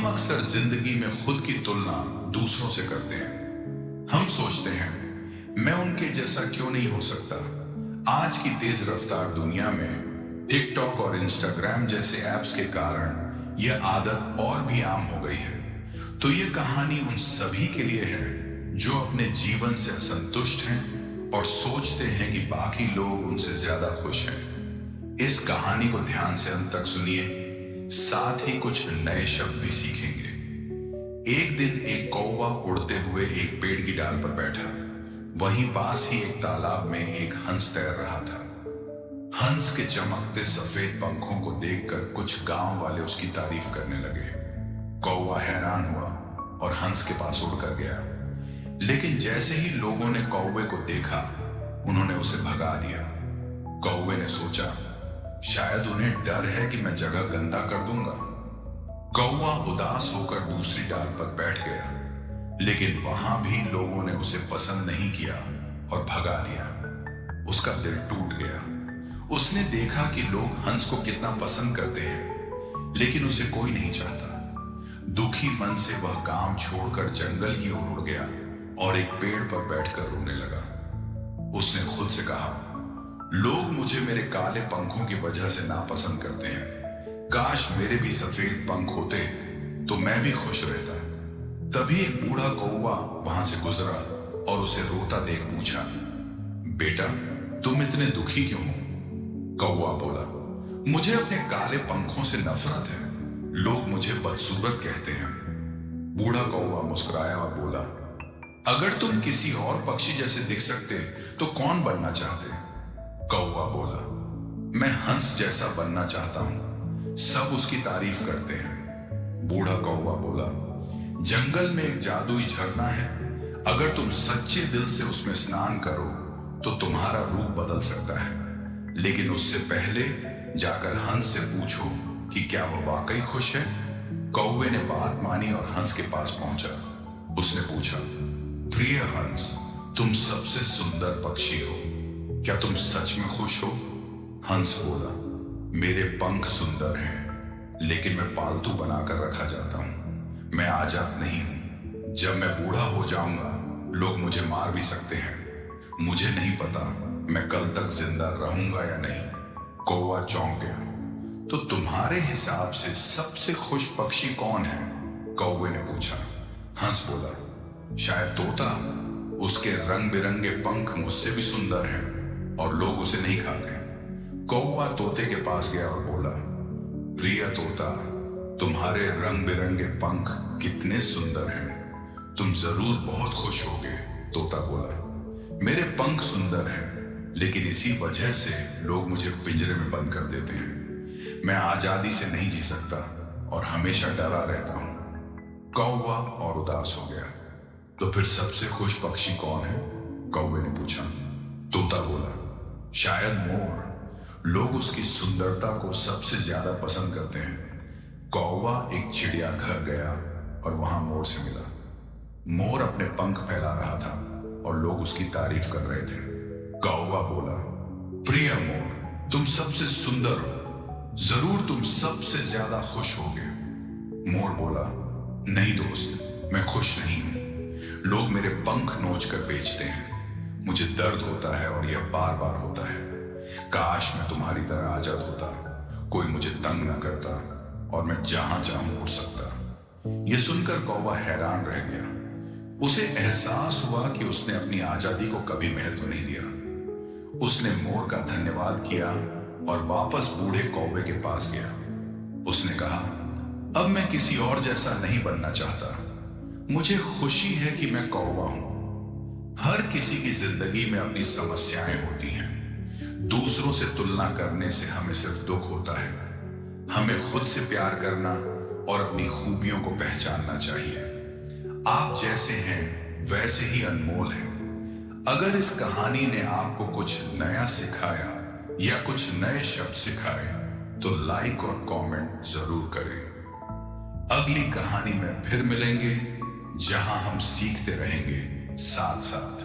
हम अक्सर जिंदगी में खुद की तुलना दूसरों से करते हैं। हम सोचते हैं मैं उनके जैसा क्यों नहीं हो सकता। आज की तेज रफ्तार दुनिया में टिकटॉक और इंस्टाग्राम जैसे ऐप्स के कारण यह आदत और भी आम हो गई है। तो यह कहानी उन सभी के लिए है जो अपने जीवन से असंतुष्ट हैं और सोचते हैं कि बाकी लोग उनसे ज्यादा खुश हैं। इस कहानी को ध्यान से अंत तक सुनिए, साथ ही कुछ नए शब्द भी सीखेंगे। एक दिन एक कौवा उड़ते हुए एक पेड़ की डाल पर बैठा। वहीं पास ही एक तालाब में एक हंस तैर रहा था। हंस के चमकते सफेद पंखों को देखकर कुछ गांव वाले उसकी तारीफ करने लगे। कौवा हैरान हुआ और हंस के पास उड़कर गया, लेकिन जैसे ही लोगों ने कौवे को देखा उन्होंने उसे भगा दिया। कौवे ने सोचा शायद उन्हें डर है कि मैं जगह गंदा कर दूंगा। कौवा उदास होकर दूसरी डाल पर बैठ गया, लेकिन वहां भी लोगों ने उसे पसंद नहीं किया और भगा दिया। उसका दिल टूट गया। उसने देखा कि लोग हंस को कितना पसंद करते हैं, लेकिन उसे कोई नहीं चाहता। दुखी मन से वह गांव छोड़कर जंगल की ओर उड़ गया और एक पेड़ पर बैठकर रोने लगा। उसने खुद से कहा, लोग मुझे मेरे काले पंखों की वजह से नापसंद करते हैं। काश मेरे भी सफेद पंख होते तो मैं भी खुश रहता। तभी एक बूढ़ा कौवा वहां से गुजरा और उसे रोता देख पूछा, बेटा तुम इतने दुखी क्यों हो? कौवा बोला, मुझे अपने काले पंखों से नफरत है। लोग मुझे बदसूरत कहते हैं। बूढ़ा कौवा मुस्कुराया और बोला, अगर तुम किसी और पक्षी जैसे दिख सकते तो कौन बनना चाहते? कौवा बोला, मैं हंस जैसा बनना चाहता हूं। सब उसकी तारीफ करते हैं। बूढ़ा कौवा बोला, जंगल में एक जादुई झरना है। अगर तुम सच्चे दिल से उसमें स्नान करो तो तुम्हारा रूप बदल सकता है, लेकिन उससे पहले जाकर हंस से पूछो कि क्या वह वाकई खुश है। कौवे ने बात मानी और हंस के पास पहुंचा। उसने पूछा, प्रिय हंस, तुम सबसे सुंदर पक्षी हो, क्या तुम सच में खुश हो? हंस बोला, मेरे पंख सुंदर हैं, लेकिन मैं पालतू बनाकर रखा जाता हूं। मैं आजाद नहीं हूं। जब मैं बूढ़ा हो जाऊंगा लोग मुझे मार भी सकते हैं। मुझे नहीं पता मैं कल तक जिंदा रहूंगा या नहीं। कौवा चौंक गया। तो तुम्हारे हिसाब से सबसे खुश पक्षी कौन है? कौवे ने पूछा। हंस बोला, शायद तोता। उसके रंग बिरंगे पंख मुझसे भी सुंदर हैं और लोग उसे नहीं खाते। कौवा तोते के पास गया और बोला, प्रिय तोता, तुम्हारे रंग बिरंगे पंख कितने सुंदर हैं। तुम जरूर बहुत खुश होगे। तोता बोला, मेरे पंख सुंदर हैं, लेकिन इसी वजह से लोग मुझे पिंजरे में बंद कर देते हैं। मैं आजादी से नहीं जी सकता और हमेशा डरा रहता हूं। कौवा और उदास हो गया। तो फिर सबसे खुश पक्षी कौन है? कौवे ने पूछा। तोता बोला, शायद मोर। लोग उसकी सुंदरता को सबसे ज्यादा पसंद करते हैं। कौवा एक चिड़ियाघर गया और वहां मोर से मिला। मोर अपने पंख फैला रहा था और लोग उसकी तारीफ कर रहे थे। कौवा बोला, प्रिय मोर, तुम सबसे सुंदर हो। जरूर तुम सबसे ज्यादा खुश होगे। मोर बोला, नहीं दोस्त, मैं खुश नहीं हूं। लोग मेरे पंख नोच कर बेचते हैं। मुझे दर्द होता है और यह बार बार होता है। काश मैं तुम्हारी तरह आजाद होता, कोई मुझे तंग न करता और मैं जहां चाहूं उड़ सकता। यह सुनकर कौवा हैरान रह गया। उसे एहसास हुआ कि उसने अपनी आजादी को कभी महत्व नहीं दिया। उसने मोर का धन्यवाद किया और वापस बूढ़े कौवे के पास गया। उसने कहा, अब मैं किसी और जैसा नहीं बनना चाहता। मुझे खुशी है कि मैं कौवा हूं। हर किसी की जिंदगी में अपनी समस्याएं होती हैं। दूसरों से तुलना करने से हमें सिर्फ दुख होता है। हमें खुद से प्यार करना और अपनी खूबियों को पहचानना चाहिए। आप जैसे हैं वैसे ही अनमोल हैं। अगर इस कहानी ने आपको कुछ नया सिखाया या कुछ नए शब्द सिखाए तो लाइक और कमेंट जरूर करें। अगली कहानी में फिर मिलेंगे, जहां हम सीखते रहेंगे साथ साथ।